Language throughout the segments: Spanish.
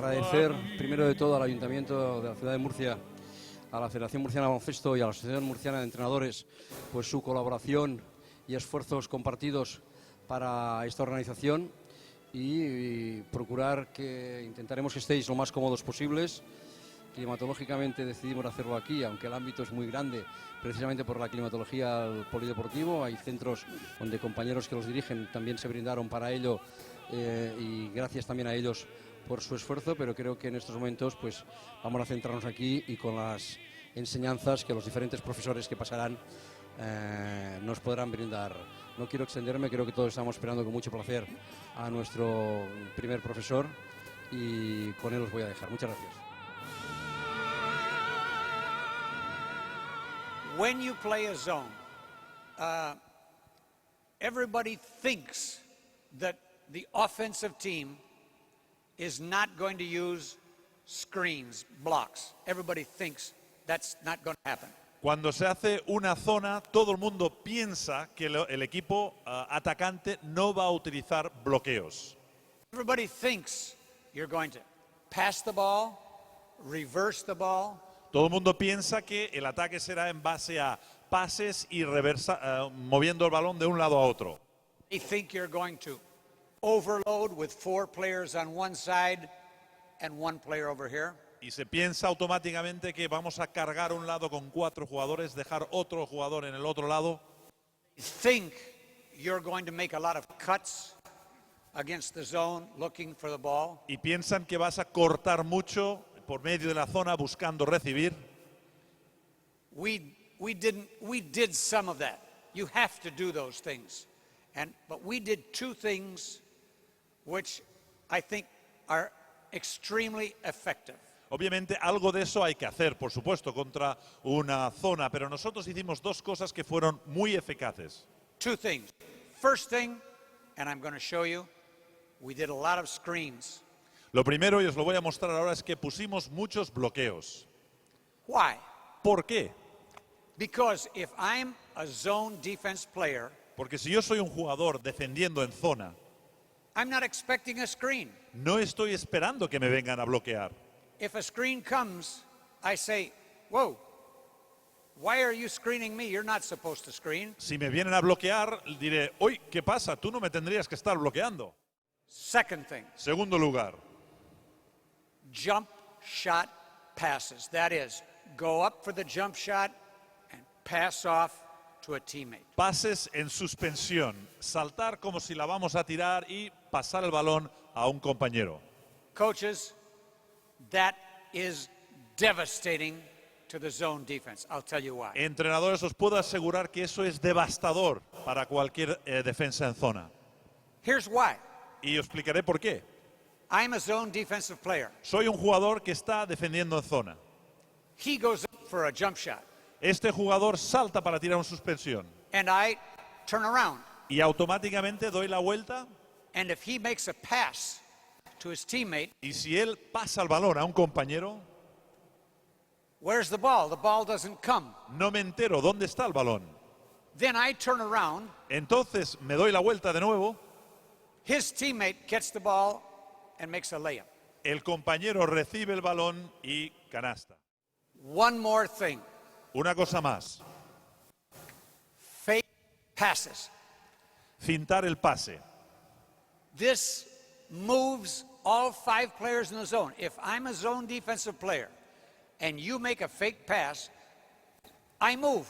Agradecer primero de todo al Ayuntamiento de la Ciudad de Murcia, a la Federación Murciana de Baloncesto y a la Asociación Murciana de Entrenadores, pues su colaboración y esfuerzos compartidos para esta organización y procurar que intentaremos que estéis lo más cómodos posibles. Climatológicamente decidimos hacerlo aquí, aunque el ámbito es muy grande, precisamente por la climatología del polideportivo. Hay centros donde compañeros que los dirigen también se brindaron para ello y gracias también a ellos por su esfuerzo, pero creo que en estos momentos pues vamos a centrarnos aquí y con las enseñanzas que los diferentes profesores que pasarán nos podrán brindar. No quiero extenderme, creo que todos estamos esperando con mucho placer a nuestro primer profesor y con él os voy a dejar. Muchas gracias. When you play a zone, everybody thinks that the offensive team is not going to use screens, blocks. Everybody thinks that's not going to happen. Cuando se hace una zona, todo el mundo piensa que el equipo atacante no va a utilizar bloqueos. Everybody thinks you're going to pass the ball, reverse the ball. Todo el mundo piensa que el ataque será en base a pases y moviendo el balón de un lado a otro. They think you're going to overload with 4 players on one side and 1 player over here. Y se piensa automáticamente que vamos a cargar un lado con 4 jugadores, dejar otro jugador en el otro lado. Think you're going to make a lot of cuts against the zone looking for the ball. Y piensan que vas a cortar mucho por medio de la zona buscando recibir. We did some of that. You have to do those things. But we did 2 things which I think are extremely effective. Obviamente algo de eso hay que hacer, por supuesto, contra una zona, pero nosotros hicimos 2 cosas que fueron muy eficaces. 2 things. First thing, and I'm going to show you, we did a lot of screens. Lo primero, y os lo voy a mostrar ahora, es que pusimos muchos bloqueos. Why? ¿Por qué? Because if I'm a zone defense player, porque si yo soy un jugador defendiendo en zona, I'm not expecting a screen. No estoy esperando que me vengan a bloquear. If a screen comes, I say, whoa, why are you screening me? You're not supposed to screen. Si me vienen a bloquear, diré, oye, ¿qué pasa? Tú no me tendrías que estar bloqueando. Second thing. Segundo lugar. Jump shot passes. That is, go up for the jump shot and pass off to a teammate. Pases en suspensión. Saltar como si la vamos a tirar y pasar el balón a un compañero. Coaches, that is devastating to the zone defense. I'll tell you why. Entrenadores, os puedo asegurar que eso es devastador para cualquier defensa en zona. Here's why. Y os explicaré por qué. I'm a zone defensive player. Soy un jugador que está defendiendo en zona. He goes up for a jump shot. Este jugador salta para tirar una suspensión. And I turn around. Y automáticamente doy la vuelta. And if he makes a pass to his teammate, y si él pasa el balón a un compañero, where's the ball? The ball doesn't come. No me entero dónde está el balón. Then I turn around. Entonces me doy la vuelta de nuevo. His teammate gets the ball and makes a layup. El compañero recibe el balón y canasta. One more thing. Una cosa más. Fake passes. Fintar el pase. This moves all 5 players in the zone. If I'm a zone defensive player and you make a fake pass, I move.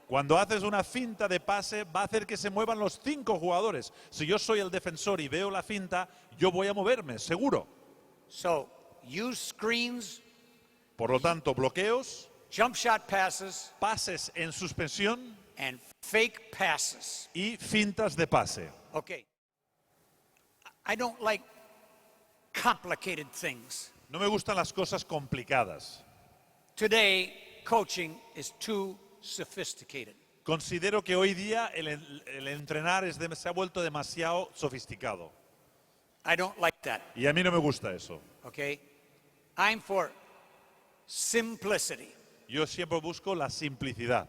Cuando haces una finta de pase, va a hacer que se muevan los 5 jugadores. Si yo soy el defensor y veo la finta, yo voy a moverme, seguro. So, use screens. Por lo tanto, bloqueos, jump shot passes, pases en suspensión, and fake passes. Y fintas de pase. Okay. I don't like complicated things. No me gustan las cosas complicadas. Today, coaching is too sophisticated. Considero que hoy día el entrenar se ha vuelto demasiado sofisticado. I don't like that. Y a mí no me gusta eso. Okay? I'm for simplicity. Yo siempre busco la simplicidad.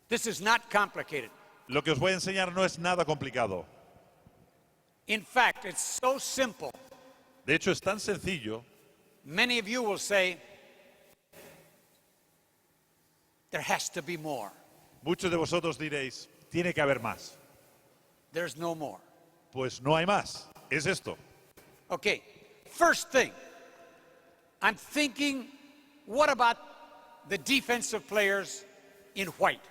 This is not complicated. Lo que os voy a enseñar no es nada complicado. In fact, it's so simple. De hecho, es tan sencillo. Many of you will say, there has to be more. Muchos de vosotros diréis, tiene que haber más. There's no more. Pues no hay más. Es esto. Okay, first thing, I'm thinking, what about the defensive players in white?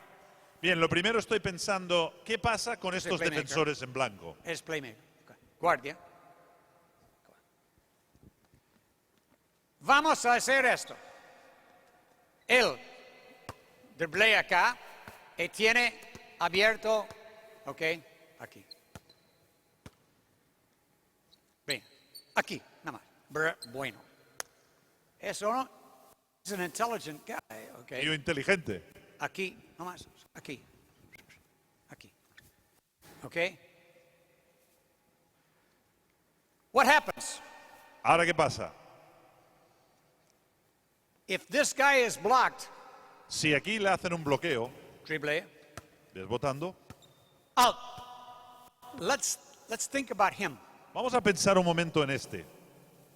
Bien, lo primero estoy pensando, ¿qué pasa con Este estos playmaker. defensores en blanco? Es playmaker. Guardia. Vamos a hacer esto. Él driblea acá y tiene abierto, ok, aquí. Bien, aquí, nada más. Bueno. Eso no es un intelligent guy, ok. Tío inteligente. Aquí, nada más, aquí. Aquí. Ok. What happens? Ahora, ¿qué pasa? If this guy is blocked, Si aquí le hacen un bloqueo, dribble, desbotando, out. Let's think about him. vamos a pensar un momento en este.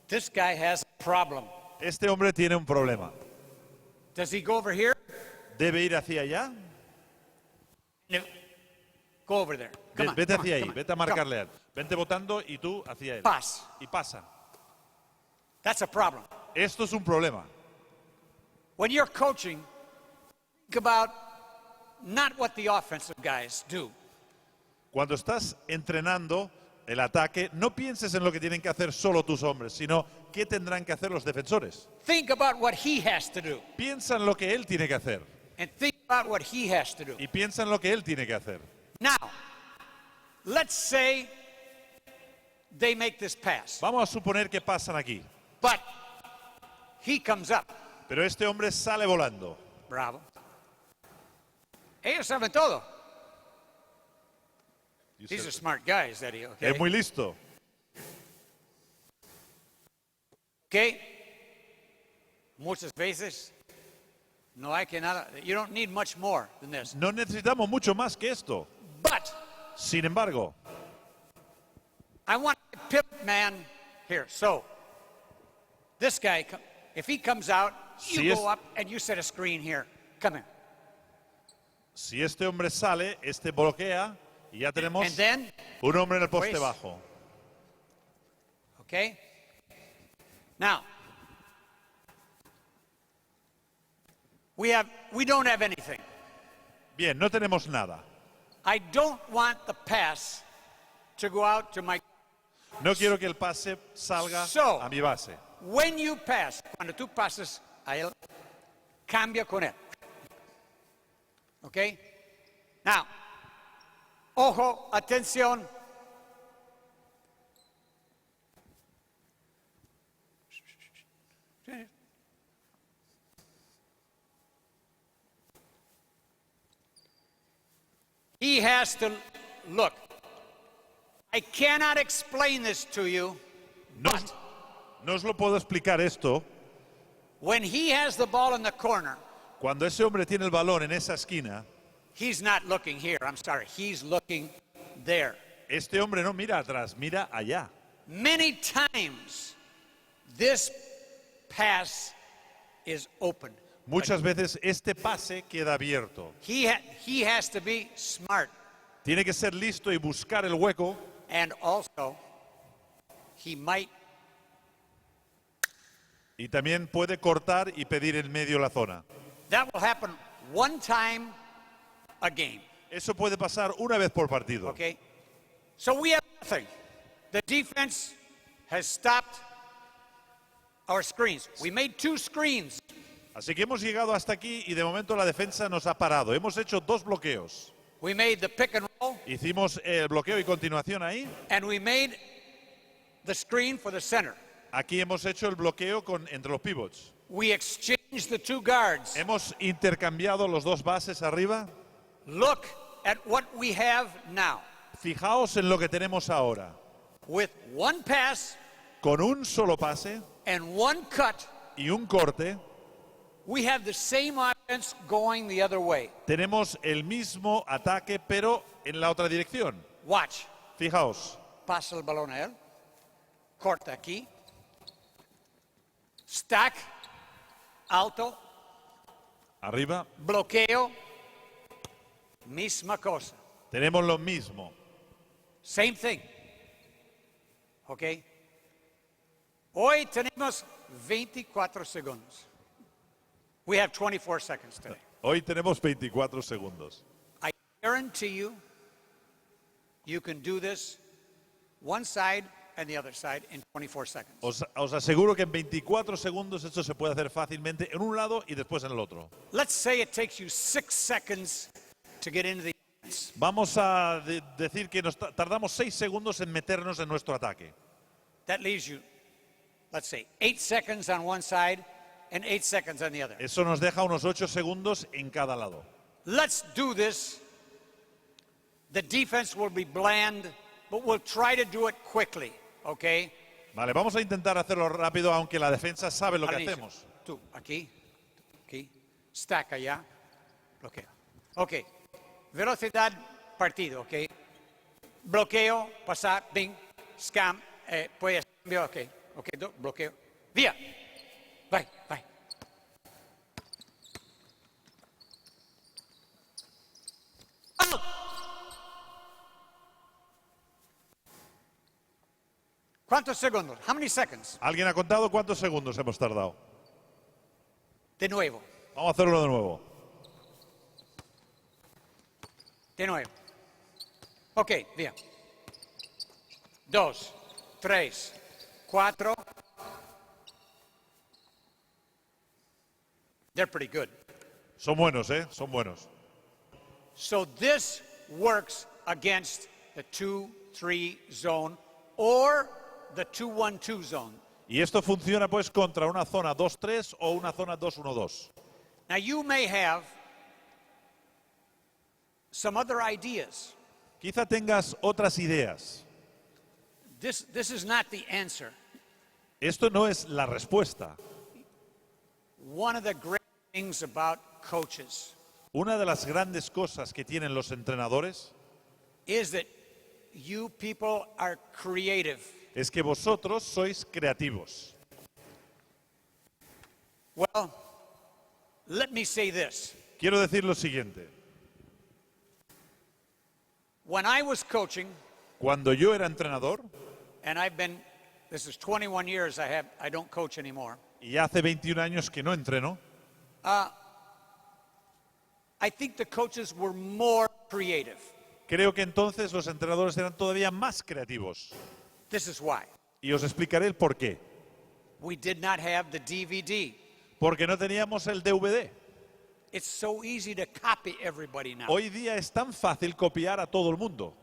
This guy has a problem. Este hombre tiene un problema. Does he go over here? ¿Debe ir hacia allá? No. Go over there. Come on, Vete come hacia on, ahí, come on. vete a marcarle a él. Vente botando y tú hacia él. Pass. Y pasa. That's a problem. Esto es un problema. When you're coaching, think about not what the offensive guys do. Cuando estás entrenando el ataque, no pienses en lo que tienen que hacer solo tus hombres, sino qué tendrán que hacer los defensores. Think about what he has to do. Piensa en lo que él tiene que hacer. And think about what he has to do. Y piensa en lo que él tiene que hacer. Now, let's say they make this pass. Vamos a suponer que pasan aquí. But he comes up. Pero este hombre sale volando. Bravo. Ellos saben todo. He's a smart guy, is that he? Okay. Es muy listo. Okay. Muchas veces no hay que nada. You don't need much more than this. No necesitamos mucho más que esto. But Sin embargo, I want a pivot man here. So this guy, if he comes out, you Si go es- up and you set a screen here. Come in. si este hombre sale, este bloquea y ya tenemos And then, un hombre en el poste pues, bajo. okay. Now, we don't have anything. Bien, no tenemos nada. I don't want the pass to go out to my. No quiero que el pase salga So- a mi base. When you pass, cuando tú pasas a él, cambia con él. Okay? Now, ojo, atención. He has to look. I cannot explain this to you, No, but no os lo puedo explicar esto. when he has the ball in the corner, Cuando ese hombre tiene el balón en esa esquina, he's not looking here. I'm sorry. He's looking there. este hombre no mira atrás, mira allá. Many times, this pass is open. Muchas veces este pase queda abierto. He has to be smart. Tiene que ser listo y buscar el hueco. And also, he might, Y también puede cortar y pedir en medio la zona. that will happen one time a game. Eso puede pasar una vez por partido. Okay? So we have nothing. The defense has stopped our screens. We made 2 screens. Así que hemos llegado hasta aquí y de momento la defensa nos ha parado. Hemos hecho 2 bloqueos. We made the pick and roll, Hicimos el bloqueo y continuación ahí. and we made the screen for the center. Aquí hemos hecho el bloqueo entre los pivots. We exchanged the 2 guards. Hemos intercambiado los 2 bases arriba. Look at what we have now. Fijaos en lo que tenemos ahora. With 1 pass Con un solo pase and 1 cut, y un corte, we have the same offense going the other way. tenemos el mismo ataque, pero en la otra dirección. Watch. Fijaos, Pasa el balón a él. Corta aquí. Stack, alto, Arriba. bloqueo, misma cosa. Tenemos lo mismo. Same thing. ¿Ok? Hoy tenemos 24 segundos. We have 24 seconds today. Hoy tenemos 24 segundos. I guarantee you, you can do this one side and the other side in 24 seconds. Os aseguro que en 24 segundos esto se puede hacer fácilmente en un lado y después en el otro. Let's say it takes you 6 seconds to get into the offense. Vamos a decir que nos tardamos 6 segundos en meternos en nuestro ataque. That leaves you, let's say, 8 seconds on one side and 8 seconds on the other. Eso nos deja unos 8 segundos en cada lado. Let's do this. The defense will be bland, but we'll try to do it quickly, okay? Vale, vamos a intentar hacerlo rápido, aunque la defensa sabe lo que Al inicio. hacemos. Tú, aquí, stack allá, bloqueo. Ok, velocidad, partido, ok. Bloqueo, pasar, bing, scam, pues, ok, bloqueo. Vía, vai. Out. ¿Cuántos segundos? How many seconds? ¿Alguien ha contado cuántos segundos hemos tardado? De nuevo. Vamos a hacerlo de nuevo. Ok, vía. 2, 3, 4. They're pretty good. Son buenos, ¿eh? Son buenos. So this works against the 2-3 zone or the 2-1-2 zone. Y esto funciona pues contra una zona 2-3 o una zona 2-1-2. Now you may have some other ideas. Quizá tengas otras ideas. This is not the answer. Esto no es la respuesta. One of the great things about coaches Una de las grandes cosas que tienen los entrenadores is that you people are creative. es que vosotros sois creativos. Well, let me say this. Quiero decir lo siguiente. When I was coaching, Cuando yo era entrenador, and this is 21 years I don't coach anymore. y hace 21 años que no entreno, I think the coaches were more creative. creo que entonces los entrenadores eran todavía más creativos. This is why. Y os explicaré el por qué. We did not have the DVD. Porque no teníamos el DVD. It's so easy to copy everybody now. Hoy día es tan fácil copiar a todo el mundo.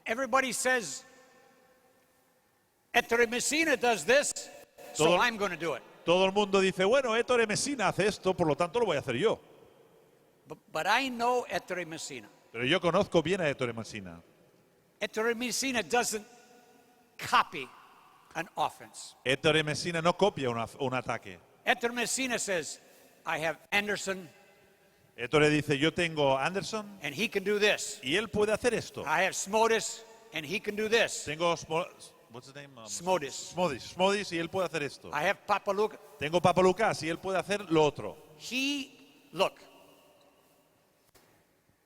Everybody says, Ettore Messina does this, so I'm going to do it. Todo el mundo dice, bueno, Ettore Messina hace esto, por lo tanto lo voy a hacer yo. But I know Ettore Messina. Pero yo conozco bien a Ettore Messina. Ettore Messina doesn't copy an offense. Ettore Messina no copia un ataque. Ettore Messina says, I have Anderson, Ettore dice, yo tengo a Anderson and he can do this. y él puede hacer esto. I have Smodis, and he can do this. Tengo what's his name? Smodis. Y él puede hacer esto. I have Papaluca. Tengo Papa Lucas y él puede hacer lo otro. Look.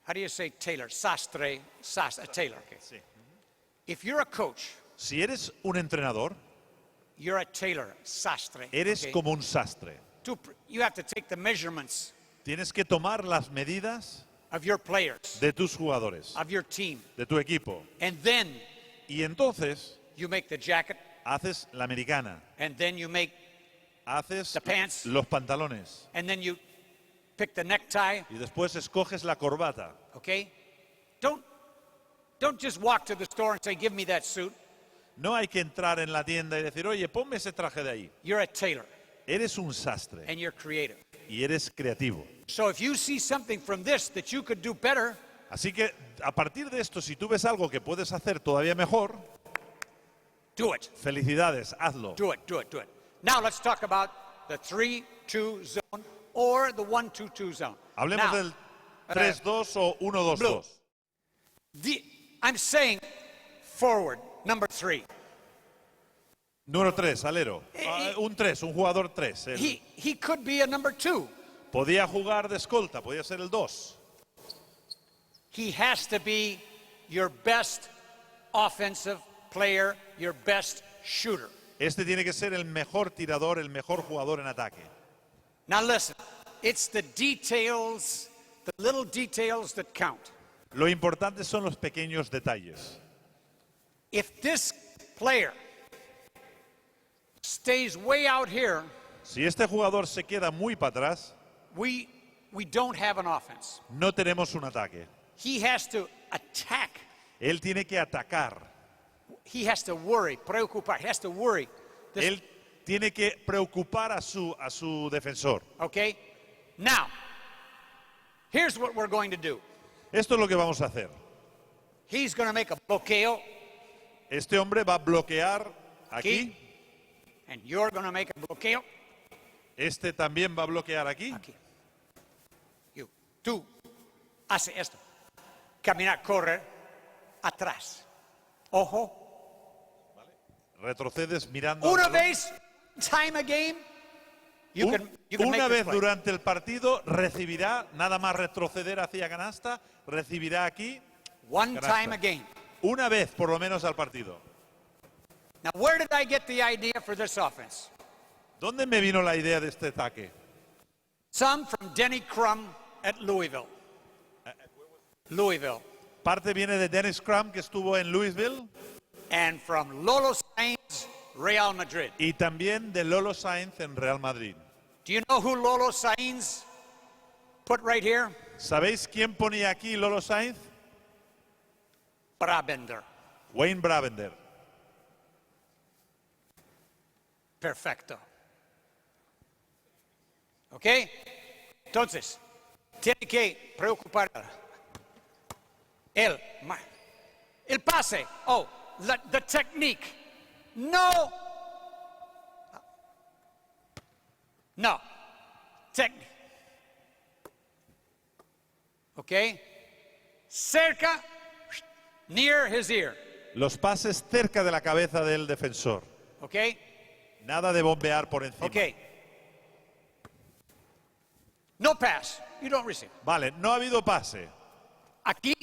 How do you say tailor? Sastre, a tailor. Okay. Sí. If you're a coach, Si eres un entrenador, you're a tailor, sastre. eres okay? como un sastre. You have to take the measurements Tienes que tomar las medidas of your players, de tus jugadores, of your team, de tu equipo. and then Y entonces you make the jacket, haces la americana, and then you make, haces The pants. los pantalones and then you pick the necktie. y después escoges la corbata. Okay? Don't just walk to the store and say, "Give me that suit." No hay que entrar en la tienda y decir, oye, ponme ese traje de ahí. You're a tailor, Eres un sastre and you're creative. y eres creativo. So if you see something from this that you could do better, Así que a partir de esto, si tú ves algo que puedes hacer todavía mejor, do it. felicidades, hazlo. Do it. Now let's talk about the 3-2 zone or the 1-2-2 zone. Hablemos Now, del 3-2 o 1-2-2. I'm saying forward, number 3. Número 3, alero. Un 3, un jugador 3. He could be a number 2. Podía jugar de escolta, podía ser el 2. He has to be your best offensive player, your best shooter. Este tiene que ser el mejor tirador, el mejor jugador en ataque. Now listen, it's the details, the little details that count. Lo importante son los pequeños detalles. If this player stays way out here, Si este jugador se queda muy para atrás, we don't have an offense. no tenemos un ataque. He has to attack. Él tiene que atacar. He has to worry, preocupar. He has to worry. Él tiene que preocupar a su defensor. Okay? Now, here's what we're going to do. Esto es lo que vamos a hacer. He's going to make a bloqueo, Este hombre va a bloquear aquí. and you're going to make a bloqueo. Este también va a bloquear aquí. Aquí. Tú hace esto. Caminar, correr, atrás. Ojo. Retrocedes mirando. Una al balón. vez, time a game, you can Una make vez this play. durante el partido recibirá, nada más retroceder hacia canasta, recibirá aquí. One Canasta. time a game. Una vez por lo menos al partido. Now, where did I get the idea for this offense? ¿Dónde me vino la idea de este ataque? Some from Denny Crum at Louisville. Louisville. Parte viene de Dennis Crum, que estuvo en Louisville, And from Lolo Sainz, Real Madrid. y también de Lolo Sainz en Real Madrid. Do you know who Lolo Sainz put right here? ¿Sabéis quién ponía aquí Lolo Sainz? Brabender. Wayne Brabender. Perfecto. ¿Ok? Entonces, tiene que preocupar el pase. Oh, the technique. No. Technique. ¿Ok? Cerca, near his ear. Los pases cerca de la cabeza del defensor. ¿Ok? Nada de bombear por encima. Ok. No pass. You don't receive. Vale, no ha habido pase. Aquí.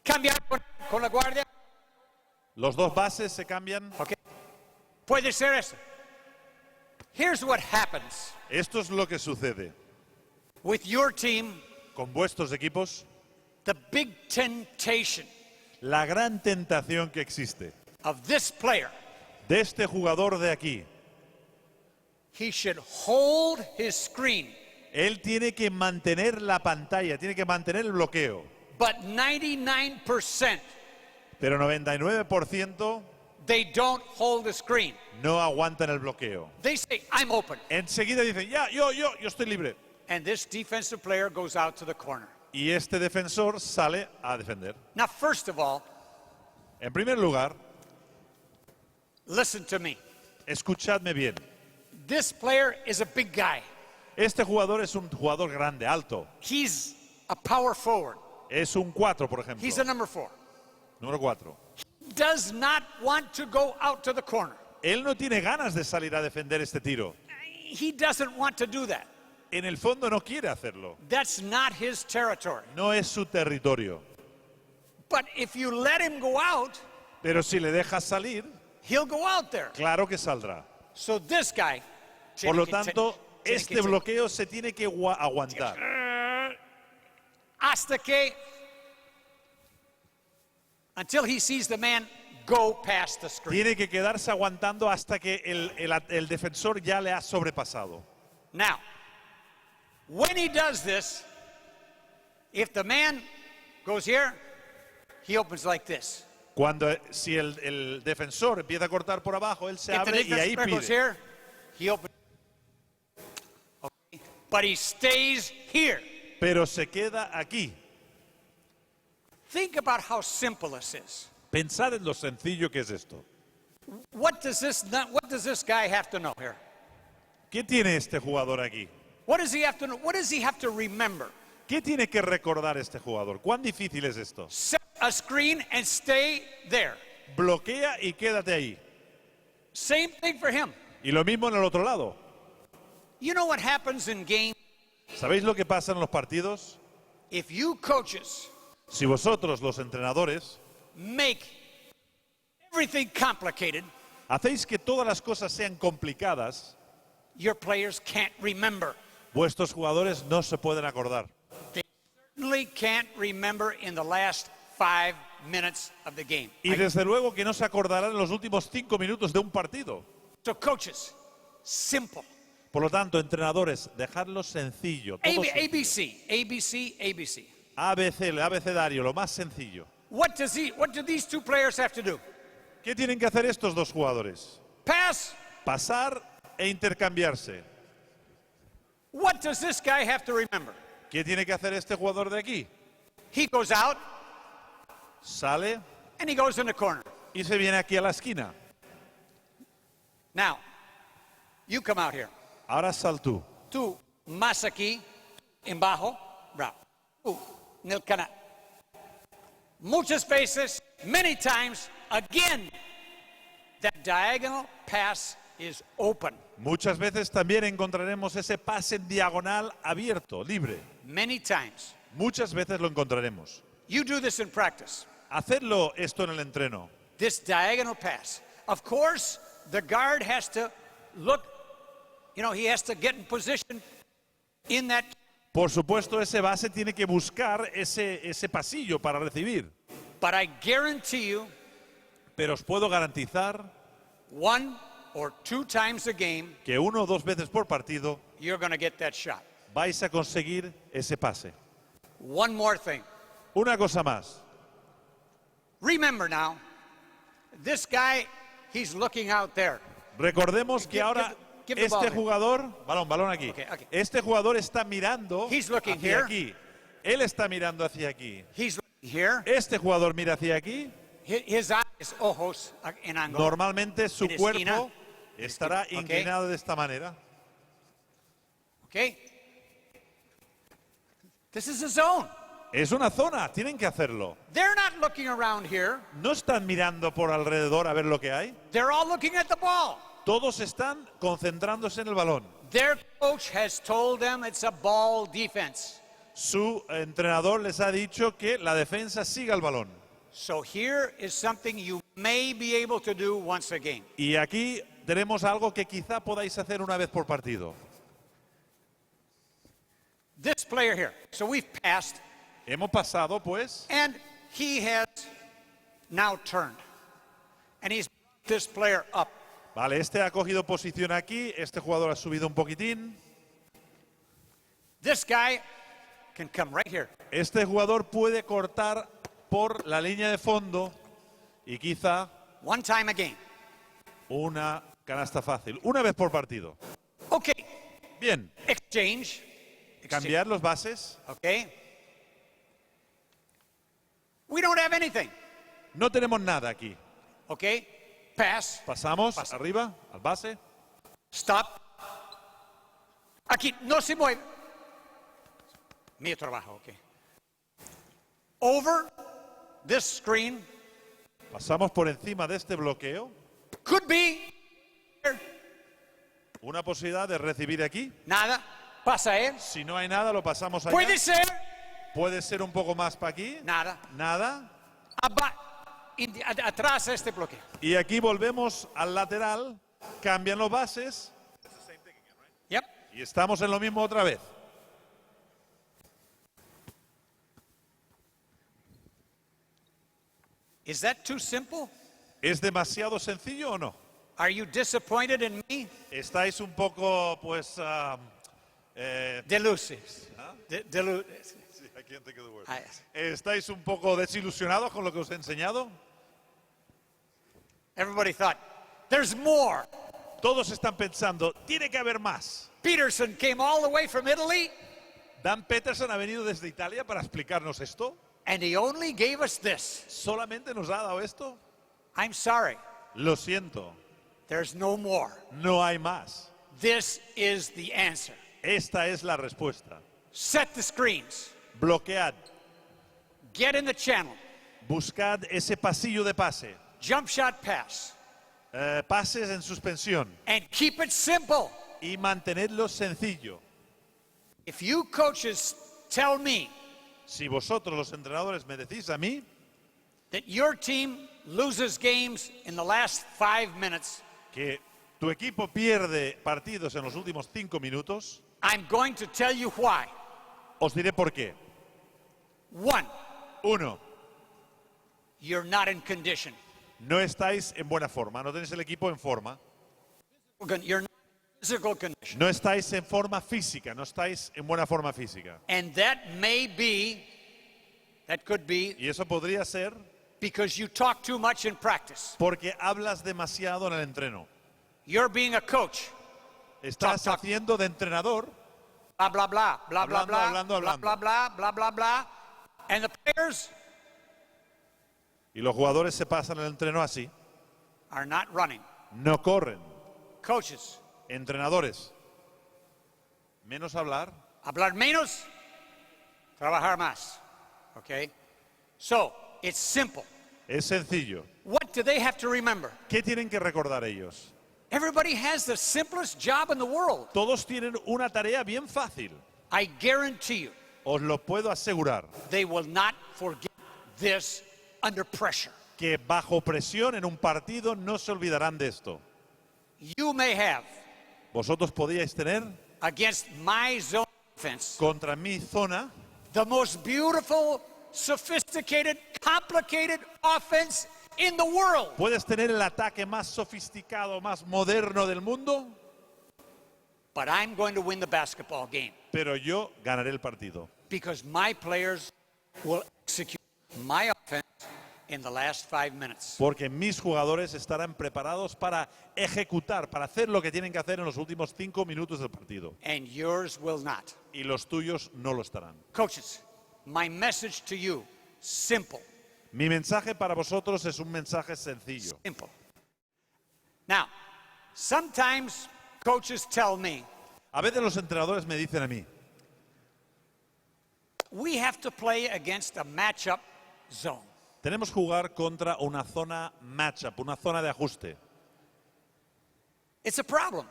Cambiar con la guardia. Los dos bases se cambian. Ok. Puede ser eso. Here's what happens Esto es lo que sucede with your team. con vuestros equipos. The big temptation La gran tentación que existe of this player. de este jugador de aquí. He should hold his screen. Él tiene que mantener la pantalla, tiene que mantener el bloqueo. But 99%, Pero 99% they don't hold the screen. no aguantan el bloqueo. They say, I'm open. Enseguida dicen, ya, yo estoy libre. And this defensive player goes out to the corner. Y este defensor sale a defender. Now, first of all, En primer lugar, listen to me. escuchadme bien. This player is a big guy. Este jugador es un jugador grande, alto. He's a power forward. Es un 4, por ejemplo. He's a number 4. Número 4. Does not want to go out to the corner. Él no tiene ganas de salir a defender este tiro. He doesn't want to do that. En el fondo no quiere hacerlo. That's not his territory. No es su territorio. But if you let him go out, Pero si le dejas salir, he'll go out there. claro que saldrá. So this guy, Por lo tanto, este bloqueo se tiene que aguantar. hasta que, until he sees the man go past the screen. Tiene que quedarse aguantando hasta que el defensor ya le ha sobrepasado. Now, when he does this, if the man goes here, he opens like this. Si el defensor empieza a cortar por abajo, él se If the abre y ahí defensive player goes pide. here, he opens. Okay. But he stays here. Pero se queda aquí. Think about how simple this is. Pensad en lo sencillo que es esto. What does this guy have to know here? ¿Qué tiene este jugador aquí? What does he have to know? What does he have to remember? ¿Qué tiene que recordar este jugador? ¿Cuán difícil es esto? Set a screen and stay there. bloquea y quédate ahí. Same thing for him. Y lo mismo en el otro lado. You know what happens in games? ¿Sabéis lo que pasa en los partidos? If you coaches Si vosotros, los entrenadores, make everything complicated, hacéis que todas las cosas sean complicadas, your players can't remember. vuestros jugadores no se pueden acordar. They certainly can't remember in the last 5 minutes of the game. Y desde luego que no se acordarán en los últimos 5 minutos de un partido. So coaches, simple. Por lo tanto, entrenadores, dejadlo sencillo. Todo sencillo. ABC, ABC. ABC, el abecedario, lo más sencillo. What do these two players have to do? ¿Qué tienen que hacer estos dos jugadores? Pass. Pasar e intercambiarse. What does this guy have to remember? ¿Qué tiene que hacer este jugador de aquí? He goes out Sale and he goes in the corner. y se viene aquí a la esquina. Now, you come out here. Ahora sal tú. Tú, más aquí, embajo, bravo. Tú, nel canal. Muchas veces, many times, again, that diagonal pass is open. Muchas veces también encontraremos ese pase en diagonal abierto, libre. Many times. Muchas veces lo encontraremos. You do this in practice. Hacedlo esto en el entreno. This diagonal pass. Of course, the guard has to look, he has to get in position in that. Por supuesto, ese base tiene que buscar ese pasillo para recibir. But I guarantee you, Pero os puedo garantizar 1 or 2 times a game, que 1 o 2 veces por partido you're going to get that shot. vais a conseguir ese pase. One more thing. Una cosa más. Remember now, this guy, he's looking out there. Recordemos que ahora give the ball este here. jugador, balón aquí. Okay. Este jugador está mirando He's looking hacia here. aquí. Él está mirando hacia aquí. He's looking here. Este jugador mira hacia aquí. His eyes, ojos, en ángulo. Normalmente su En esquina. cuerpo estará Okay. inclinado de esta manera. Okay? This is a zone. Es una zona, tienen que hacerlo. They're not looking around here. No están mirando por alrededor a ver lo que hay. They're all looking at the ball. Todos están concentrándose en el balón. Their coach has told them it's a ball defense. Su entrenador les ha dicho que la defensa siga el balón. So here is something you may be able to do once a game. Y aquí tenemos algo que quizá podáis hacer una vez por partido. This player here. So we've passed, Hemos pasado, pues, and he has now turned. And he's brought this player up. vale, este ha cogido posición aquí, este jugador ha subido un poquitín. This guy can come right here. Este jugador puede cortar por la línea de fondo y quizá One time a game. una canasta fácil, una vez por partido. Okay. Bien, Exchange. cambiar los bases. Okay. We don't have anything. No tenemos nada aquí. Okay. Pass. Pasamos Pasa. arriba, al base. Stop. Aquí no se mueve. Mío trabajo, okay. Over this screen. Pasamos por encima de este bloqueo. Could be. Una posibilidad de recibir aquí. Nada. Pasa él. Si no hay nada, lo pasamos allá. Puede ser. Puede ser un poco más para aquí. Nada. Nada. Atrás de este bloqueo. Y aquí volvemos al lateral. Cambian los bases. Yep. Y estamos en lo mismo otra vez. Is that too simple? ¿Es demasiado sencillo o no? Are you disappointed in me? ¿Estáis un poco, pues... Deluces. I can't think of the word. Ah, yes. ¿Estáis un poco desilusionados con lo que os he enseñado? Everybody thought, there's more. Todos están pensando, tiene que haber más. Peterson came all the way from Italy, Dan Peterson ha venido desde Italia para explicarnos esto. and he only gave us this. ¿Solamente nos ha dado esto? I'm sorry, Lo siento, there's no more. no hay más. This is the answer. Esta es la respuesta. Set the screens. Bloquead, Get in the channel. buscad ese pasillo de pase. jump shot pass. Pases en suspensión. And keep it simple. Y mantenedlo sencillo. If you coaches tell me Si vosotros los entrenadores me decís a mí that your team loses games in the last 5 minutes, que tu equipo pierde partidos en los últimos 5 minutos, I'm going to tell you why. os diré por qué. 1, 1. you're not in condition. No estáis en buena forma, no tenéis el equipo en forma. You're not in physical condition. No estáis en forma física, no estáis en buena forma física. And that could be Y eso podría ser because you talk too much in practice. porque hablas demasiado en el entreno. You're being a coach. Estás Talk. haciendo de entrenador, Blah, blah, blah, blah, blah, blah, Hablando. blah, blah, blah, blah, blah, blah. And the players y los jugadores se pasan el entreno así. are not running. No corren. Coaches, Entrenadores, menos hablar, hablar menos, trabajar más. Okay? So, it's simple. es sencillo. What do they have to remember? ¿Qué tienen que recordar ellos? Everybody has the simplest job in the world. Todos tienen una tarea bien fácil. I guarantee you, Os lo puedo asegurar, they will not forget this under pressure. que bajo presión en un partido no se olvidarán de esto. You may have, Vosotros podíais tener against my zone defense, contra mi zona the most beautiful, sophisticated, complicated offense in the world. puedes tener el ataque más sofisticado, más moderno del mundo, But I'm going to win the basketball game pero yo ganaré el partido. because my players will execute my offense in the last 5 minutes. Porque mis jugadores estarán preparados para ejecutar, para hacer lo que tienen que hacer en los últimos 5 minutos del partido. And yours will not. Y los tuyos no lo estarán. Coaches, my message to you, simple, Mi mensaje para vosotros es un mensaje sencillo. simple. Now, sometimes coaches tell me, A veces los entrenadores me dicen a mí, we have to play against a matchup zone. tenemos que jugar contra una zona matchup, una zona de ajuste. It's a problem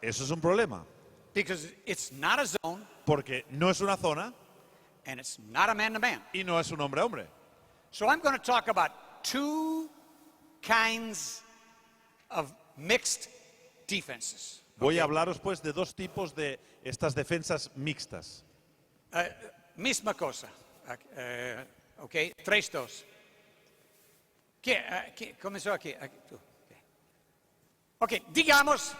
Eso es un problema, because it's not a zone porque no es una zona and it's not a man-to-man. y no es un hombre a hombre. So I'm going to talk about 2 kinds of mixed defenses. Voy a hablaros pues de 2 tipos de estas defensas mixtas. Misma cosa. Ok, 3-2. ¿Qué comenzó aquí? Aquí, tú. Ok, digamos,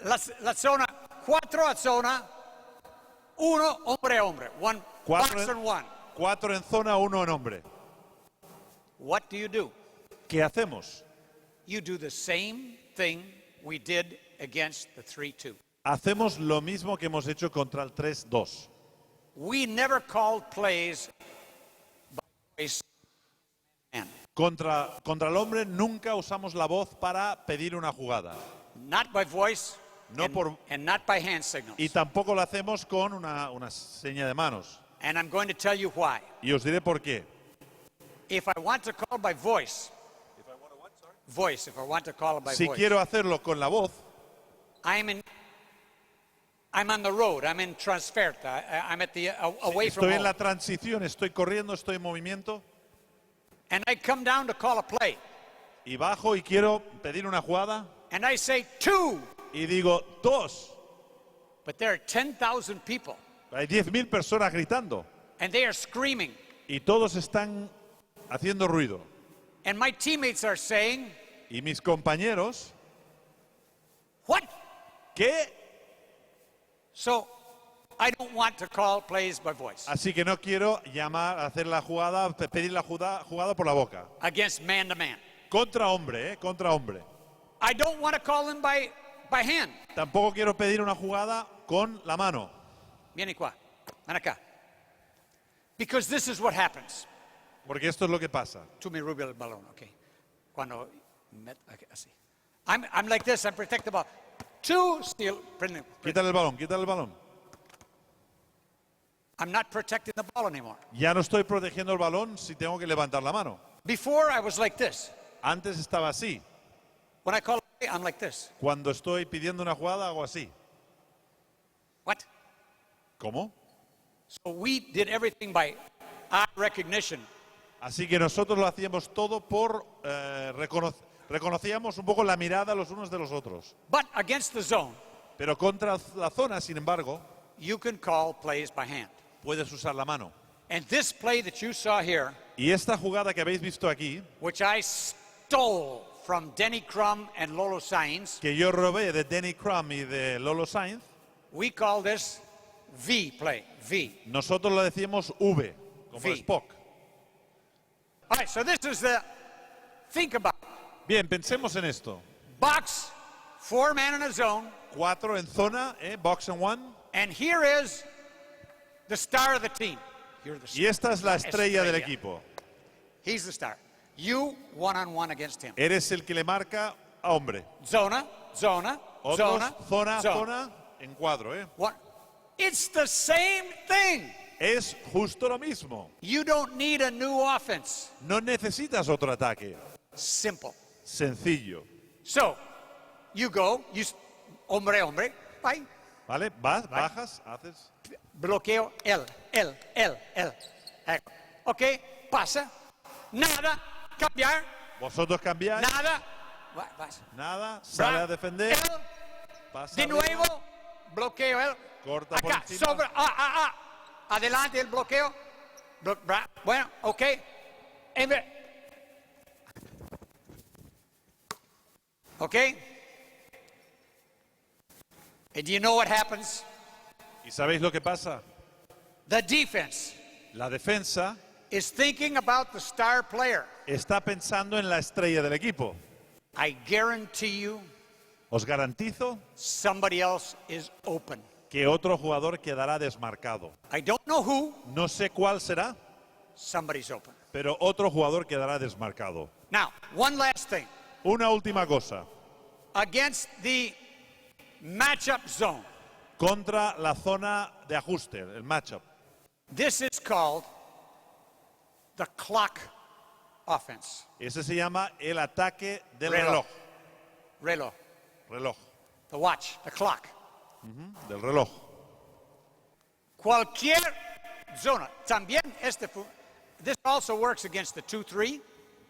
la zona, 4 a zona, 1 hombre a hombre. 1 Cuatro box and 1. 4 en zona, 1 en hombre. What do you do? ¿Qué hacemos? You do the same thing we did against the 3-2. Hacemos lo mismo que hemos hecho contra el 3-2. We never called plays by voice and Contra el hombre nunca usamos la voz para pedir una jugada. not by voice No por- and not by hand signals. Y tampoco lo hacemos con una seña de manos. And I'm going to tell you why. Y os diré por qué. If I want to call by voice, if I want to call it by Si voice, quiero hacerlo con la voz, I'm on the road, I'm in transferta, I'm at the away from estoy en home, la transición, estoy corriendo, estoy en movimiento, and I come down to call a play, y bajo y quiero pedir una jugada, and I say 2, y digo 2. but there are 10,000 people, Hay 10.000 personas gritando, and they are screaming, y todos están haciendo ruido. and my teammates are saying, Y mis compañeros, what? ¿qué? So I don't want to call plays by voice Así que no quiero llamar, hacer la jugada, pedir la jugada por la boca. against man-to-man. Contra hombre, contra hombre. I don't want to call them by hand. Tampoco quiero pedir una jugada con la mano. Viene qua, ven acá. Because this is what happens. Porque esto es lo que pasa. Tú me rubio el balón, okay. Cuando okay, así. I'm like this, I'm protect the ball. 2, steal, prende. Quítale el balón, quítale el balón. I'm not protecting the ball anymore. Ya no estoy protegiendo el balón si tengo que levantar la mano. Before I was like this. Antes estaba así. When I call a play, I'm like this. Cuando estoy pidiendo una jugada, hago así. What? ¿Cómo? So we did everything by eye recognition. Así que nosotros lo hacíamos todo por reconocíamos un poco la mirada los unos de los otros. But against the zone, Pero contra la zona, sin embargo, you can call plays by hand. puedes usar la mano. And this play that you saw here, Y esta jugada que habéis visto aquí, which I stole from Denny Crum and Lolo Sainz, que yo robé de Denny Crum y de Lolo Sainz, we call this V play, V. nosotros lo decíamos V, como V. Spock. All right, so this is the, think about it. Bien, pensemos en esto. Box, 4 man in a zone, 4 en zona, box and one. and here is the star of the team. You're the Y esta es la estrella del estrella. equipo. He's the star. You one-on-one against him. Eres el que le marca a hombre. Zona, zona, Otros, zona, zona, zona. zona, en cuadro. What? It's the same thing. Es justo lo mismo. You don't need a new offense. No necesitas otro ataque. Simple. Sencillo. So, you go, hombre, hombre, bye. ¿Vale? Vas, bajas, haces. Bloqueo, L. Ok, pasa. Nada, cambiar. Vosotros cambiáis. Nada. Vas. Nada, sale a defender. L. Pasa De arriba, nuevo, bloqueo, L. corta por Acá, encima. sobre, adelante el bloqueo. Bueno, ok. Ok. And do you know what happens? ¿Y sabéis lo que pasa? The defense La defensa is thinking about the star player. está pensando en la estrella del equipo. I guarantee you Os garantizo somebody else is open. que otro jugador quedará desmarcado. I don't know who, No sé cuál será, somebody's open. pero otro jugador quedará desmarcado. Now, one last thing. Una última cosa. Against the matchup zone, Contra la zona de ajuste, el matchup. this is called the clock offense. Ese se llama el ataque del reloj. Reloj. Reloj. The watch, the clock. Del reloj. Cualquier zona. También this also works against the 2-3,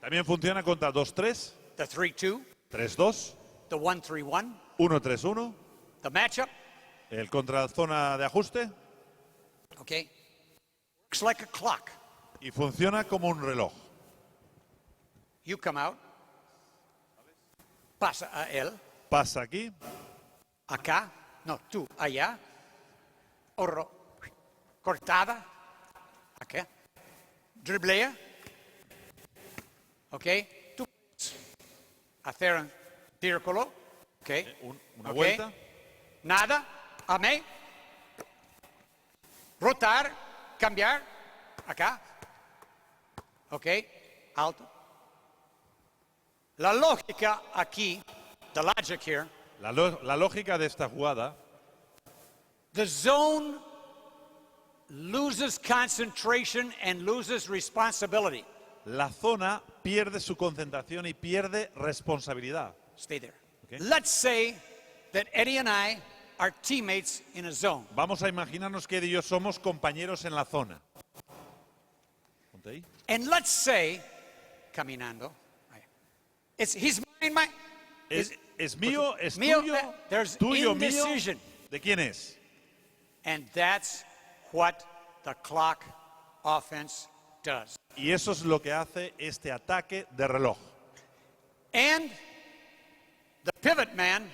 También funciona contra 2-3, the 3-2, 3-2, the 1-3-1, 1-3-1, the matchup. el contra zona de ajuste, Okay. Looks like a clock. y funciona como un reloj. You come out. Pasa a él. Pasa aquí, Acá. No, tú allá. Oro. Cortada. Acá. Driblea. Ok. Tú hacer un círculo. Ok. una Ok. vuelta. Nada. Amé. Rotar. Cambiar. Acá. Ok. Alto. La lógica aquí, the logic here, La lógica de esta jugada, the zone loses concentration and loses responsibility. la zona pierde su concentración y pierde responsabilidad. Stay there. Okay. Let's say that Eddie and I are teammates in a zone. Vamos a imaginarnos que Eddie y yo somos compañeros en la zona. Ponte ahí. And let's say, caminando, he's mine, Es mío, es mío, tuyo, there's tuyo, mío. indecision. ¿De quién es? And that's what the clock offense does. Y eso es lo que hace este ataque de reloj. And the pivot man,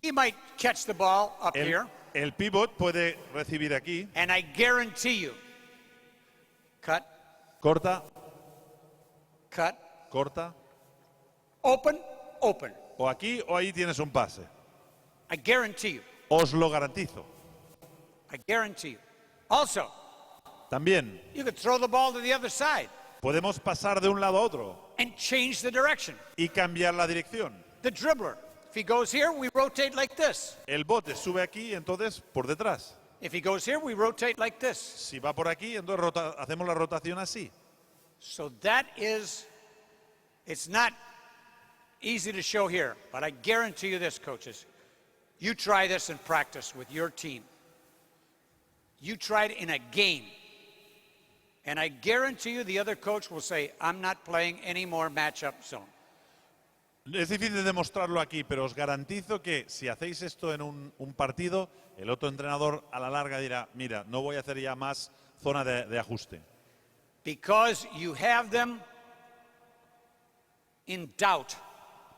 he might catch the ball up here, El pivot puede recibir aquí, and I guarantee you, cut, corta, cut, corta, open, open. o aquí o ahí tienes un pase. I guarantee you. Os lo garantizo. I guarantee you. Also, También you could throw the ball to the other side podemos pasar de un lado a otro and change the direction. y cambiar la dirección. The dribbler, if he goes here, we rotate like this. El bote sube aquí, entonces por detrás. If he goes here, we rotate like this. Si va por aquí, entonces hacemos la rotación así. So that is, it's not easy to show here, but I guarantee you this, coaches. You try this in practice with your team. You try it in a game. And I guarantee you the other coach will say, I'm not playing any more matchup zone. Es difícil demostrarlo aquí, pero os garantizo que si hacéis esto en un partido, el otro entrenador a la larga dirá, mira, no voy a hacer ya más zona de ajuste. Because you have them in doubt.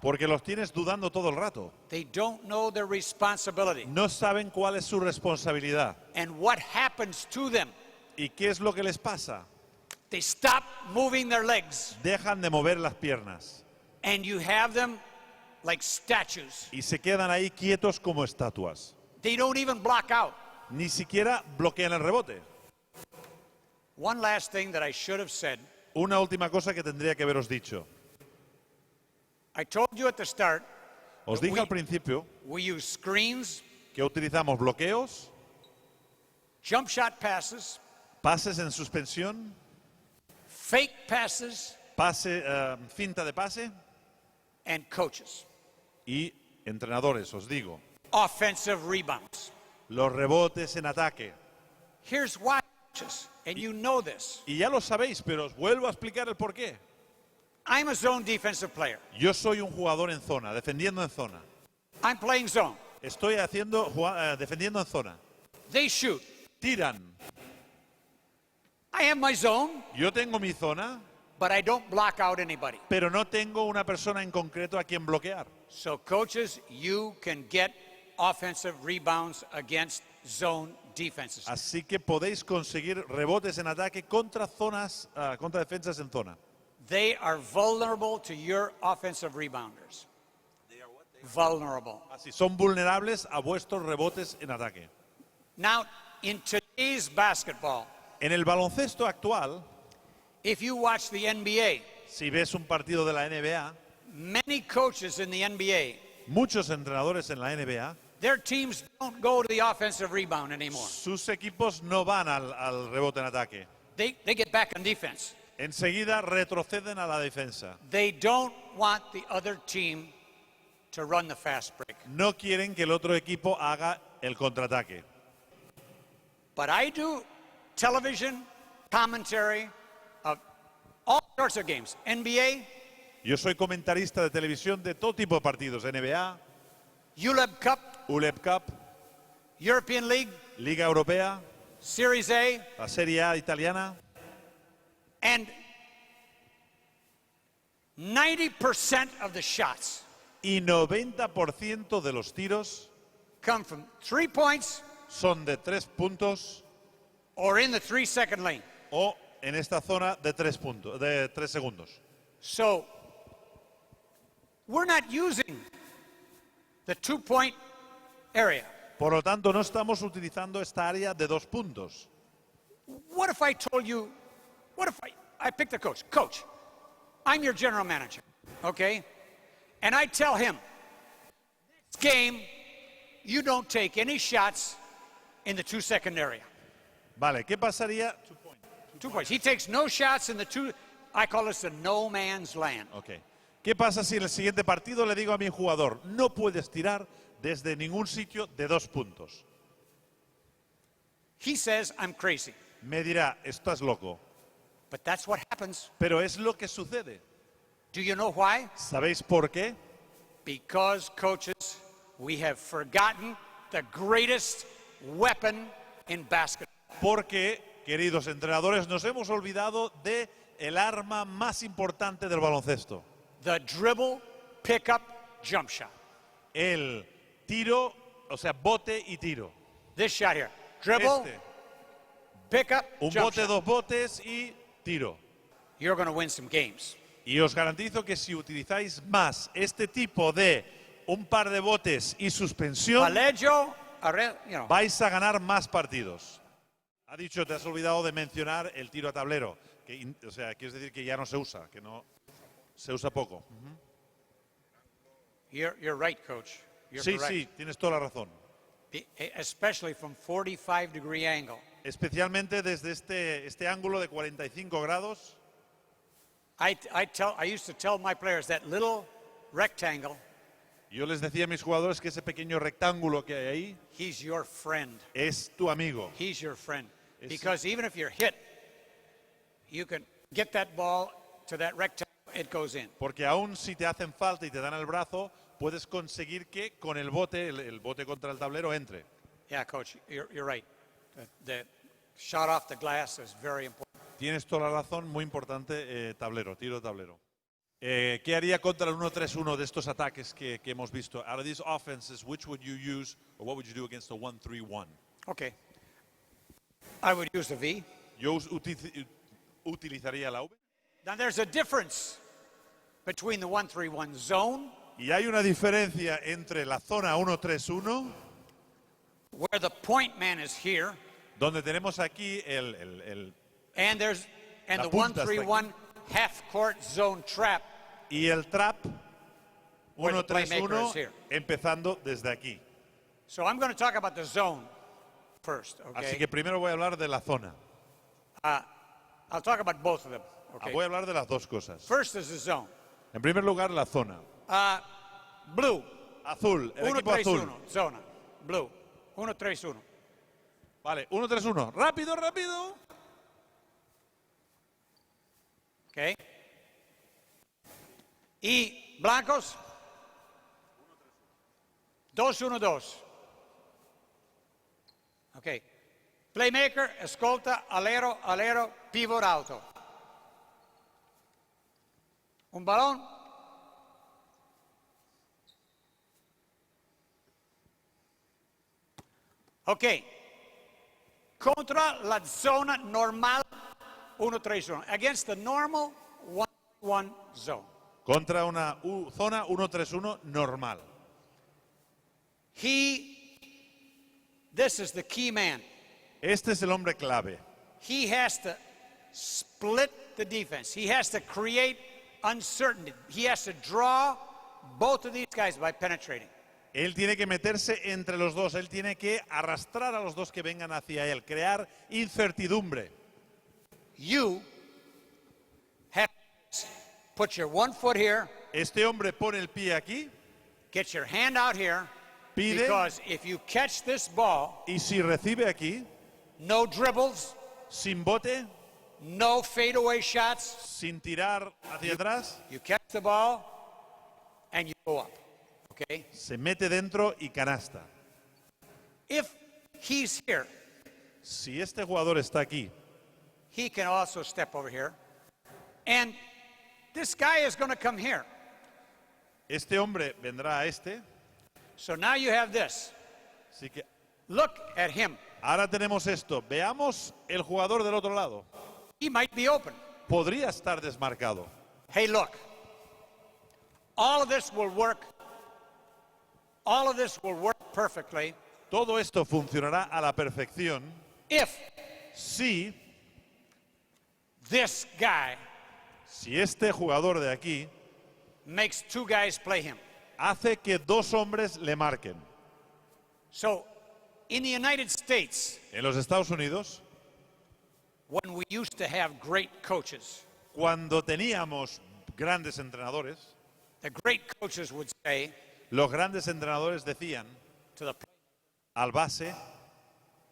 Porque los tienes dudando todo el rato. They don't know their responsibility. No saben cuál es su responsabilidad. And what happens to them. ¿Y qué es lo que les pasa? They stop moving their legs. Dejan de mover las piernas. And you have them like statues. Y se quedan ahí quietos como estatuas. They don't even block out. Ni siquiera bloquean el rebote. One last thing that I should have said. Una última cosa que tendría que haberos dicho. I told you at the start. Os dije al principio we use screens, que utilizamos bloqueos, jump shot passes, pases en suspensión, fake passes, finta de pase and coaches. Y entrenadores, os digo. Offensive rebounds. Los rebotes en ataque. Here's why, coaches, and you know this. Y ya lo sabéis, pero os vuelvo a explicar el porqué. I'm a zone defensive player. Yo soy un jugador en zona, defendiendo en zona. I'm playing zone. Estoy defendiendo en zona. They shoot. Tiran. I have my zone. Yo tengo mi zona. But I don't block out anybody. Pero no tengo una persona en concreto a quien bloquear. So coaches, you can get offensive rebounds against zone defenses. Así que podéis conseguir rebotes en ataque contra contra defensas en zona. They are vulnerable to your offensive rebounders. They are what? Vulnerable. Así son vulnerables a vuestros rebotes en ataque. Now, in today's basketball, en el baloncesto actual, if you watch the NBA, si ves un partido de la NBA, many coaches in the NBA, muchos entrenadores en la NBA, their teams don't go to the offensive rebound anymore. Sus equipos no van al rebote en ataque. They get back on defense. Enseguida retroceden a la defensa. They don't want the other team to run the fast break. No quieren que el otro equipo haga el contraataque. But I do television commentary of all sorts of games. NBA. Yo soy comentarista de televisión de todo tipo de partidos. NBA. ULEB Cup. ULEB Cup. European League. Liga Europea. Series A. La Serie A italiana. And 90% of the shots. Y 90% de los tiros come from 3 points. Son de 3 puntos. Or in the 3-second lane. O en esta zona de 3 segundos. So, we're not using the 2-point area. Por lo tanto, no estamos utilizando esta área de 2 puntos. What if I told you, what if I picked a coach? Coach, I'm your general manager, okay? And I tell him, next game, you don't take any shots in the 2-second area. Vale, ¿qué pasaría? 2 points. He takes no shots in the I call this the no man's land. Okay. ¿Qué pasa si en el siguiente partido le digo a mi jugador, no puedes tirar desde ningún sitio de 2 puntos? He says I'm crazy. Me dirá, estás loco. But that's what happens. Pero es lo que sucede. Do you know why? ¿Sabéis por qué? Because, coaches, we have forgotten the greatest weapon in basketball. Porque, queridos entrenadores, nos hemos olvidado de el arma más importante del baloncesto. The dribble, pick-up, jump shot. El tiro, o sea, bote y tiro. This shot here. Dribble, pick-up, un jump bote, shot. 2 botes y tiro. You're going to win some games. Y os garantizo que si utilizáis más este tipo de un par de botes y suspensión, Valejo, vais a ganar más partidos. Ha dicho, te has olvidado de mencionar el tiro a tablero. O sea, quieres decir que ya no se usa, que no se usa poco. You're right, coach. You're Sí, correct. sí, tienes toda la razón. Especially from 45-degree angle. Especialmente desde este ángulo de 45 grados. I used to tell my players that little rectangle, Yo les decía a mis jugadores que ese pequeño rectángulo que hay ahí he's your friend. es tu amigo. He's your friend. Because even if you're hit, you can get that ball to that rectangle, it goes in. Porque aún si te hacen falta y te dan el brazo, puedes conseguir que con el bote contra el tablero entre. Yeah, coach, you're right. The shot off the glass is very important. Tienes toda la razón, muy importante tablero, tiro de tablero. ¿Qué haría contra el 1-3-1 de estos ataques que hemos visto? Out of these offenses, which would you use or what would you do against the 1-3-1? Okay. I would use the V. Yo utilizaría la V. Now there's a difference between the 1-3-1 zone, Y hay una diferencia entre la zona 1-3-1, where the point man is here, donde tenemos aquí and the punta hasta 1-3-1 half-court zone trap. y el trap Where the playmaker is 1-3-1 here. empezando desde aquí. So I'm going to talk about the zone first, okay? Así que primero voy a hablar de la zona. I'll talk about both of them, okay? Voy a hablar de las dos cosas. First is the zone. En primer lugar, la zona. Blue. Azul, el equipo azul. 1-3-1, zona. Blue. 1-3-1. Vale, 1-3-1. Rápido, rápido. Okay. Y blancos. 2-1-2. Okay. Playmaker, escolta, alero, alero, pivot auto. Un balón. Ok. Contra la zona normal 1-3-1. Against the normal 1-1 zone. Contra una zona 1-3-1 normal. This is the key man. Este es el hombre clave. He has to split the defense. He has to create uncertainty. He has to draw both of these guys by penetrating. Él tiene que meterse entre los dos. Él tiene que arrastrar a los dos que vengan hacia él. Crear incertidumbre. You have to put your one foot here. Este hombre pone el pie aquí. Get your hand out here. Pide. Because if you catch this ball, Y si recibe aquí, no dribbles, sin bote, no fadeaway shots. sin tirar hacia atrás, You catch the ball and you go up. Okay? se mete dentro y canasta. If he's here, Si este jugador está aquí, he can also step over here. And this guy is going to come here. este hombre vendrá a este. So now you have this. Así que Look at him. ahora tenemos esto. Veamos el jugador del otro lado. He might be open. Podría estar desmarcado. Hey, look. All of this will work. All of this will work perfectly Todo esto funcionará a la perfección if si this guy este jugador de aquí makes two guys play him. hace que dos hombres le marquen. So, in the United States, En los Estados Unidos, when we used to have great coaches, cuando teníamos grandes entrenadores, the great coaches would say los grandes entrenadores decían to the al base,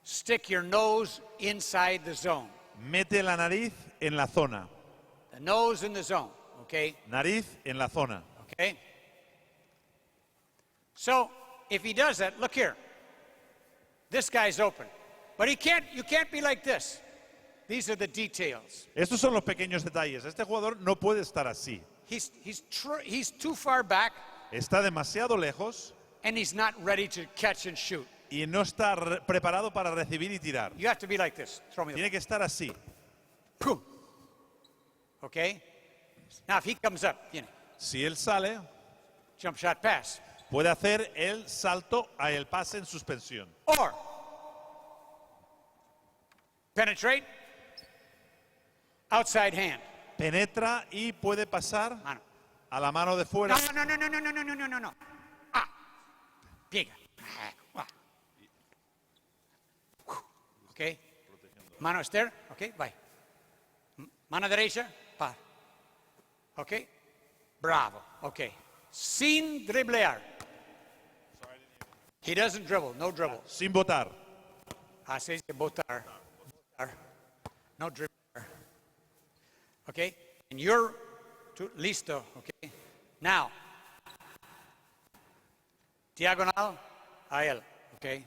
stick your nose inside the zone. mete la nariz en la zona. The nose in the zone, okay? Nariz en la zona. Okay? So, if he does that, look here. This guy's open. But you can't be like this. These are the details. Estos son los pequeños detalles. Este jugador no puede estar así. He's too far back Está demasiado lejos and he's not ready to catch and shoot. y no está preparado para recibir y tirar. You have to be like this. Throw me the Tiene que estar así. boom. Okay? Now if he comes up, Si él sale, jump shot pass. puede hacer el salto a el pase en suspensión. Or penetrate, outside hand. Penetra y puede pasar Mano. a la mano de fuera. No. Piega. Okay. Mano externa. Okay, bye. Mano derecha. Pa. Okay? Bravo. Okay. Sin driblear. He doesn't dribble. No dribble. Sin votar. Se dice botar. No driblear. Okay? And you're listo. Okay? Now, diagonal a él. Okay?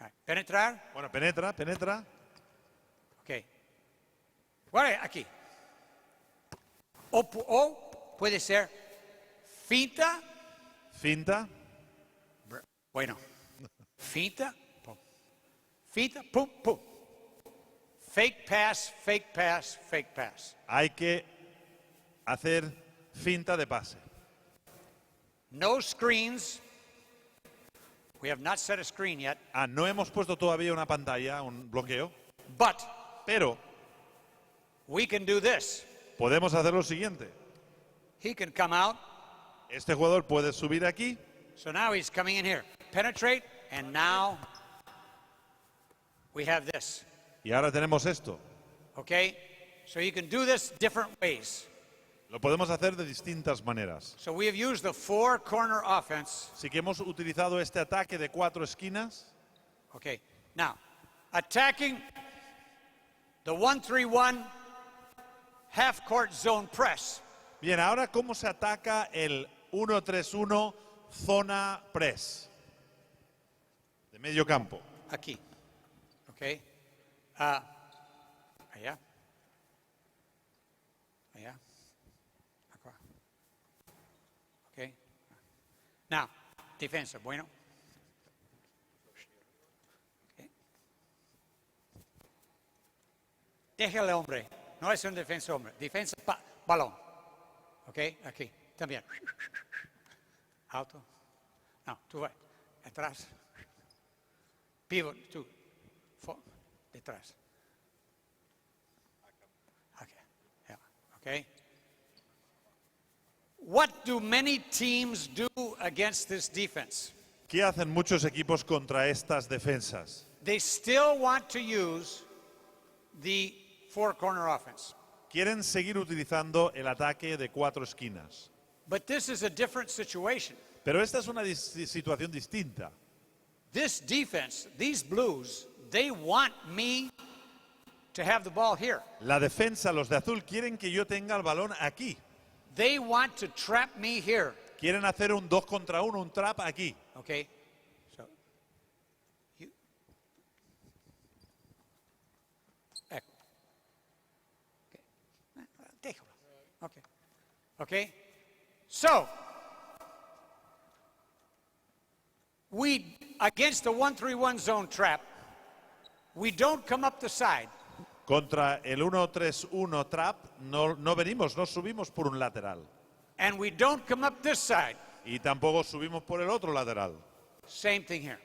All right. Penetrar. Bueno, penetra. Okay. Bueno, aquí. O puede ser finta. Finta. Bueno. Finta. Pum. Finta. Pum, pum. Fake pass, fake pass, fake pass. Hay que hacer finta de pase. No screens. We have not set a screen yet. No hemos puesto todavía una pantalla, un bloqueo, But pero we can do this. podemos hacer lo siguiente. He can come out. Este jugador puede subir aquí. So now he's coming in here. Penetrate. And now we have this. Y ahora tenemos esto. Okay? So you can do this different ways. Lo podemos hacer de distintas maneras. So we have used the 4-corner offense. Así que hemos utilizado este ataque de 4 esquinas. Okay. Now, attacking the 1-3-1 half-court zone press. Bien, ahora ¿cómo se ataca el 1-3-1 zona press? De medio campo. Aquí. Okay. Allá. Allá. Acá. Okay. Now, defensa. Bueno. Okay. Déjale, hombre. No es un defensa, hombre. Defensa, balón. Okay. Aquí. También. Alto. No, tú vas. Atrás. Pivot, tú. Detrás. Okay. Yeah. Okay. What do many teams do against this defense? ¿Qué hacen muchos equipos contra estas defensas? They still want to use the 4-corner offense. Quieren seguir utilizando el ataque de 4 esquinas. But this is a different situation. Pero esta es una situación distinta. This defense, these Blues, they want me to have the ball here. La defensa, los de azul, quieren que yo tenga el balón aquí. They want to trap me here. Quieren hacer un 2 contra 1, un trap aquí. Okay? So, you. Okay. Déjalo. Okay. Okay? So, we, against the 1-3-1 zone trap, we don't come up the side. Contra el 1-3-1 trap no venimos, no subimos por un lateral. And we don't come up this side. Y tampoco subimos por el otro lateral. Same thing here.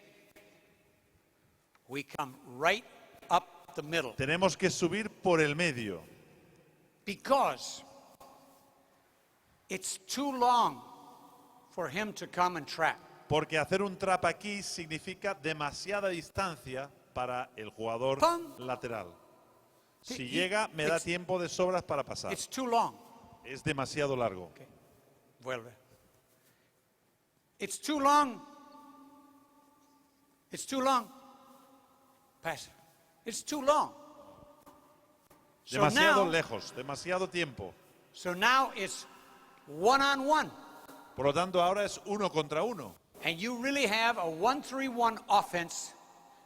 We come right up the middle. Tenemos que subir por el medio. Because it's too long for him to come and trap. Porque hacer un trap aquí significa demasiada distancia para el jugador lateral. Si llega, me da tiempo de sobras para pasar. It's too long. Es demasiado largo. Okay. Vuelve. It's too long. It's too long. Pass. It's too long. Demasiado lejos, demasiado tiempo. So now it's 1-on-1. Por lo tanto, ahora es 1 contra 1. And you really have a 1-3-1 offense.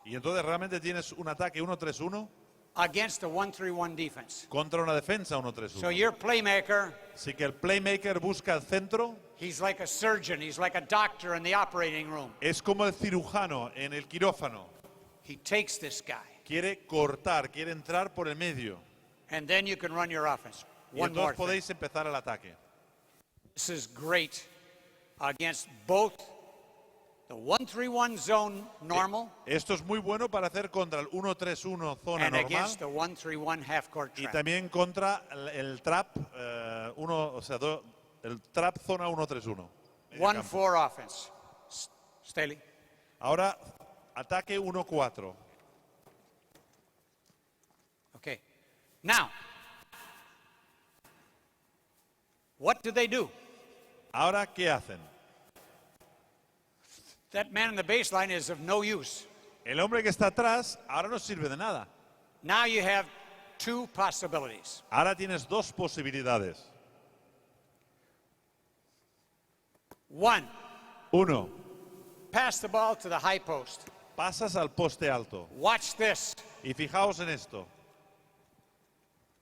Y entonces realmente tienes un ataque 1-3-1 against a 1-3-1 defense. contra una defensa 1-3-1. So your playmaker, Así que el playmaker busca el centro. he's like a surgeon, he's like a doctor in the operating room. Es como el cirujano en el quirófano. He takes this guy. Quiere cortar, quiere entrar por el medio. And then you can run your offense. Y One more entonces thing. podéis empezar el ataque. This is great against both the 1-3-1 zone normal Esto es muy bueno para hacer contra el 1-3-1 zona and normal against the 1-3-1 half-court y trap. también contra el trap el trap zona 1-3-1. 1-4 offense. Staley. Ahora ataque 1-4. Okay. Now, What do they do? Ahora, ¿qué hacen? That man in the baseline is of no use. El hombre que está atrás ahora no sirve de nada. Now you have two possibilities. Ahora tienes dos posibilidades. One, Uno, pass the ball to the high post. pasas al poste alto. Watch this. Y fijaos en esto.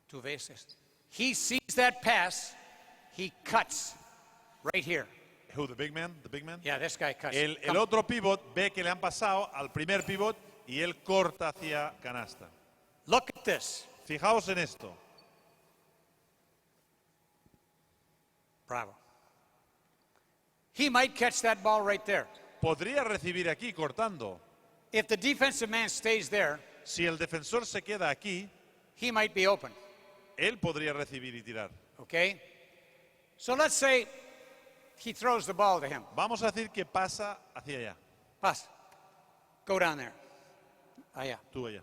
Two veces. He sees that pass, he cuts right here. Who, the big man? The big man? Yeah, this guy cuts. El Come. otro pivot ve que le han pasado al primer pivot y él corta hacia canasta. Look at this. Fijaos en esto. Bravo. He might catch that ball right there. Podría recibir aquí cortando. If the defensive man stays there, Si el defensor se queda aquí, he might be open. él podría recibir y tirar. Okay? So let's say he throws the ball to him. Vamos a decir que pasa hacia allá. Pass. Go down there. Allá. Tú allá.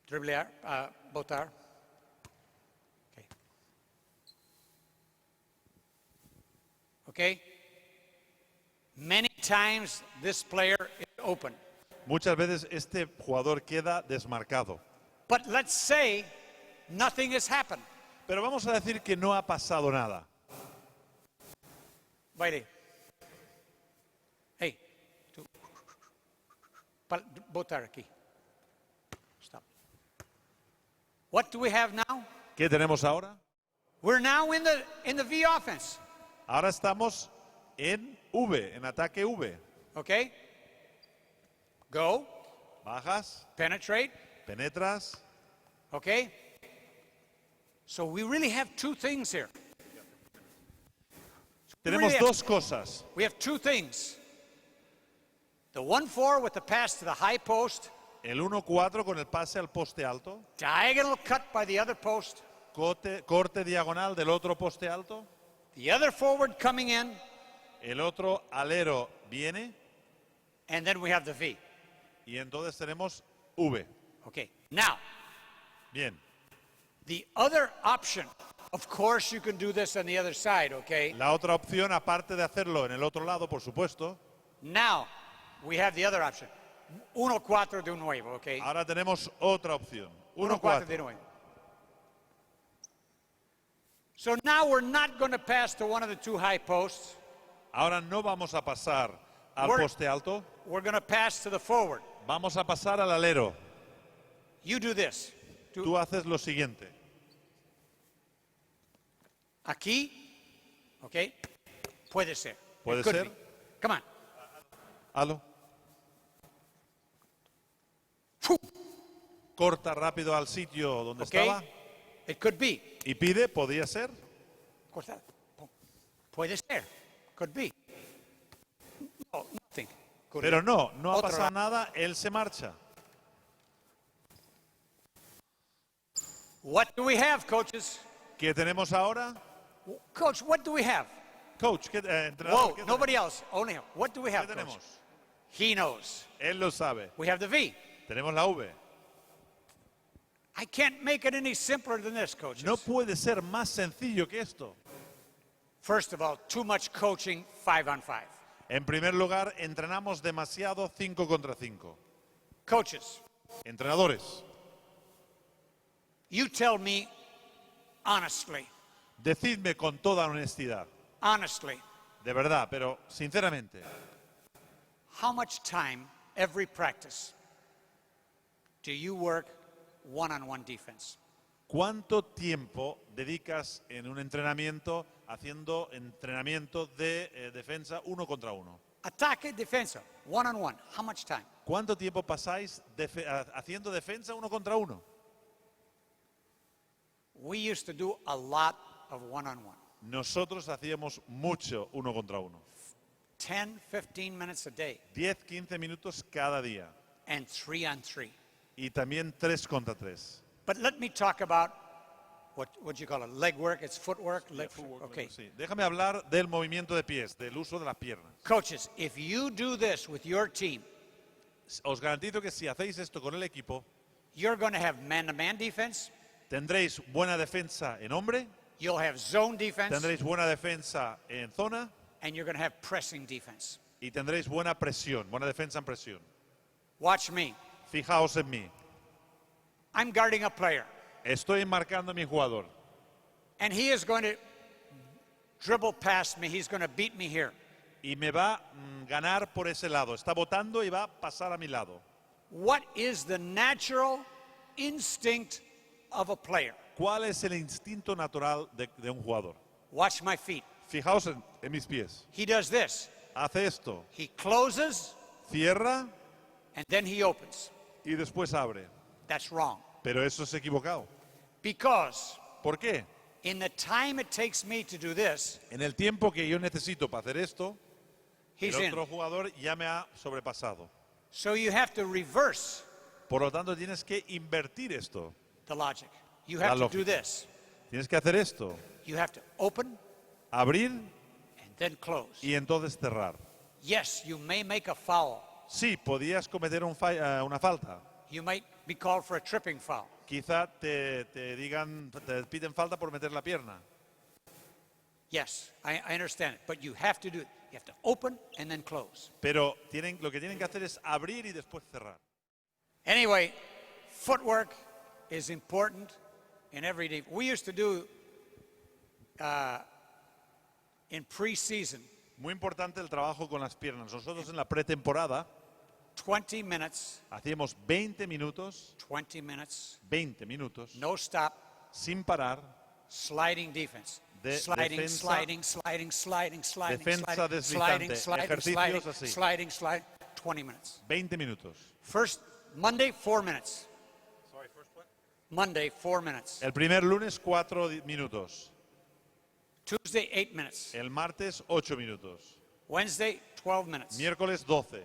Driblear, botar. Okay. Okay? Many times this player is open. Muchas veces este jugador queda desmarcado. But let's say nothing has happened. Pero vamos a decir que no ha pasado nada. Baile. Hey. Tú. Botar aquí. Stop. What do we have now? ¿Qué tenemos ahora? We're now in the V offense. Ahora estamos en V, en ataque V. Okay? Go, Bajas, penetrate, penetras. okay? So we really have two things here. Tenemos Really? dos cosas. We have two things. The 1-4 with the pass to the high post, El 1-4 con el pase al poste alto. diagonal cut by the other post, Corte diagonal del otro poste alto. the other forward coming in, El otro alero viene. and then we have the V. Y entonces tenemos V. Okay, now, Bien. the other option, of course you can do this on the other side, okay? La otra opción, aparte de hacerlo en el otro lado, por supuesto, Now, we have the other option. 1-4 de 9, okay? ahora tenemos otra opción. 1-4 de 1-4. 9. So now we're not going to pass to one of the two high posts. Ahora no vamos a pasar al We're- poste alto, We're going to pass to the forward. vamos a pasar al alero. You do this. Tú haces lo siguiente. Aquí, okay? Puede ser. Puede It could ser. be. Come on. Halo. Phew. Corta rápido al sitio donde Okay? estaba It could be. y pide, podía ser. Corta. Puede ser. Could be. No, nothing. Could Pero be. no, no ha Otro pasado lado. nada, él se marcha. What do we have, coaches? ¿Qué tenemos ahora? Coach, what do we have? Coach, entrenador, Whoa, ¿qué nobody else. Only him. What do we have, ¿Qué coach? tenemos? He knows. Él lo sabe. We have the V. Tenemos la V. I can't make it any simpler than this, coaches. No puede ser más sencillo que esto. First of all, too much coaching 5-on-5. En primer lugar, entrenamos demasiado 5 contra 5. Coaches, Entrenadores, you tell me honestly, decidme con toda honestidad, honestly, de verdad, pero sinceramente, how much time every practice do you work one-on-one defense? ¿cuánto tiempo dedicas en un entrenamiento haciendo entrenamiento de defensa 1 contra 1? Ataque, defensa, one-on-one. How much time? ¿Cuánto tiempo pasáis haciendo defensa 1 contra 1? We used to do a lot of one-on-one. Nosotros hacíamos mucho 1 contra 1. 10, 15 minutes a day 10-15 minutos cada día. and 3-on-3. Y también 3 contra 3. But let me talk about what you call it, leg work, it's footwork. Okay. Sí. Déjame hablar del movimiento de pies, del uso de las piernas. Coaches, if you do this with your team, Os garantizo que si hacéis esto con el equipo, you're going to have man-to-man defense, tendréis buena defensa en hombre, You'll have zone defense. tendréis buena defensa en zona And you're going to have pressing defense. y tendréis buena presión, buena defensa en presión. Watch me. Fijaos en mí. I'm guarding a player. Estoy marcando a mi jugador And he is going to dribble past me. He's going to beat me here. y me va a ganar por ese lado. Está botando y va a pasar a mi lado. What is the natural instinct of a player? ¿Cuál es el instinto natural de un jugador? Watch my feet. Fijaos en mis pies. He does this. Hace esto, He closes cierra and then he opens. y después abre. That's wrong. Pero eso es equivocado. Because ¿Por qué? in the time it takes me to do this, En el tiempo que yo necesito para hacer esto, he's el in. otro jugador ya me ha sobrepasado. So you have to reverse Por lo tanto, tienes que invertir esto. the logic. You La have to do lógica. this. Tienes que hacer esto. You have to open Abrir and then close. y entonces cerrar. Yes, you may make a foul. Sí, podías cometer una falta. You might be called for a tripping foul. Quizá te piden falta por meter la pierna. Yes, I understand it. But you have to do it. You have to open and then close. Pero lo que tienen que hacer es abrir y después cerrar. Anyway, footwork is important in every day. We used to do in preseason Muy importante el trabajo con las piernas. Nosotros en la pretemporada 20 minutes, hacíamos 20 minutos, 20 minutes, 20 minutos, no stop, sin parar, sliding defense. Sliding, defensa, sliding, sliding, sliding, sliding, defensa sliding, deslizante, sliding, ejercicios sliding, así. sliding, sliding, 20 minutes. 20 minutos. First, Monday, 4 minutes. Monday, 4 minutes. El primer lunes, 4 minutos. Tuesday, 8 minutes. El martes, 8 minutos. Wednesday, 12 minutes. Miércoles, 12.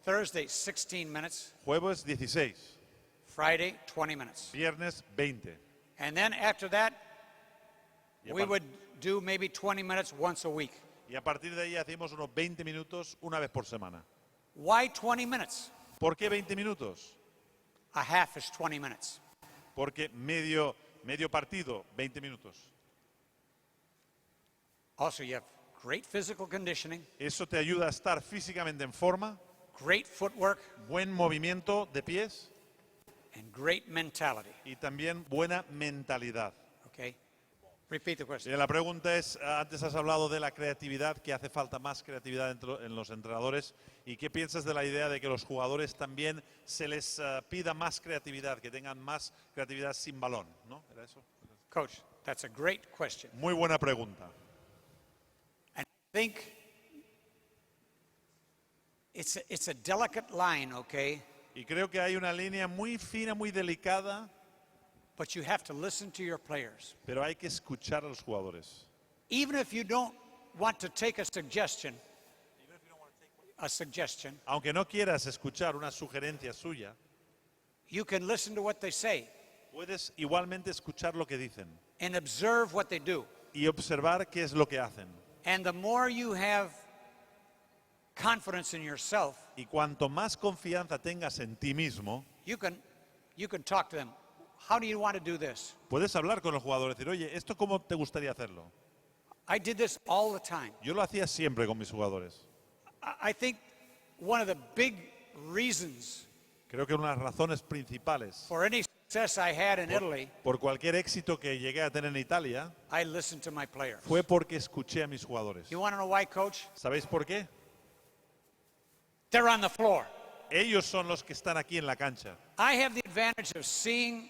Thursday, 16 minutes. Jueves, 16. Friday, 20 minutes. Viernes, 20. And then after that, Y a, we par- would do maybe 20 minutes once a week. y a partir de ahí hacíamos unos 20 minutos una vez por semana. Why 20 minutes? ¿Por qué 20 minutos? A half is 20 minutes. Porque medio partido, 20 minutos. Also, you have great physical conditioning, Eso te ayuda a estar físicamente en forma, great footwork, buen movimiento de pies and great mentality. y también buena mentalidad. Okay? Repeat the question. La pregunta es, antes has hablado de la creatividad, que hace falta más creatividad en los entrenadores. ¿Y qué piensas de la idea de que los jugadores también se les pida más creatividad, que tengan más creatividad sin balón? ¿No? ¿Era eso? Coach, that's a great question. Muy buena pregunta. And I think it's a delicate line, okay? Y creo que hay una línea muy fina, muy delicada, But you have to listen to your players. pero hay que escuchar a los jugadores. Even if you don't want to take a suggestion, Aunque no quieras escuchar una sugerencia suya, you can listen to what they say puedes igualmente escuchar lo que dicen and observe what they do. y observar qué es lo que hacen. And the more you have confidence in yourself, Y cuanto más confianza tengas en ti mismo, you can talk to them. How do you want to do this? puedes hablar con los jugadores y decir, oye, ¿esto cómo te gustaría hacerlo? I did this all the time. Yo lo hacía siempre con mis jugadores. I think one of the big reasons Creo que una de las razones principales for any success I had in Italy, por cualquier éxito que llegué a tener en Italia I listened to my players. fue porque escuché a mis jugadores. You want to know why, Coach? ¿Sabéis por qué? They're on the floor. Ellos son los que están aquí en la cancha. I have the advantage of seeing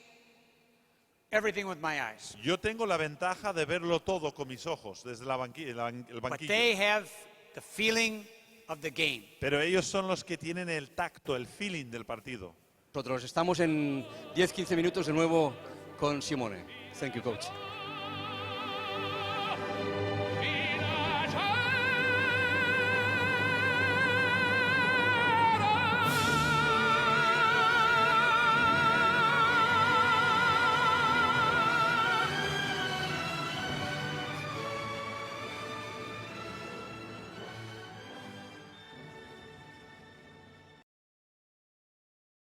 everything with my eyes. Yo tengo la ventaja de verlo todo con mis ojos desde el But banquillo. they have the feeling of the game. Pero ellos son los que tienen el tacto, el feeling del partido. Nosotros estamos en 10-15 minutos de nuevo con Simone. Thank you, coach.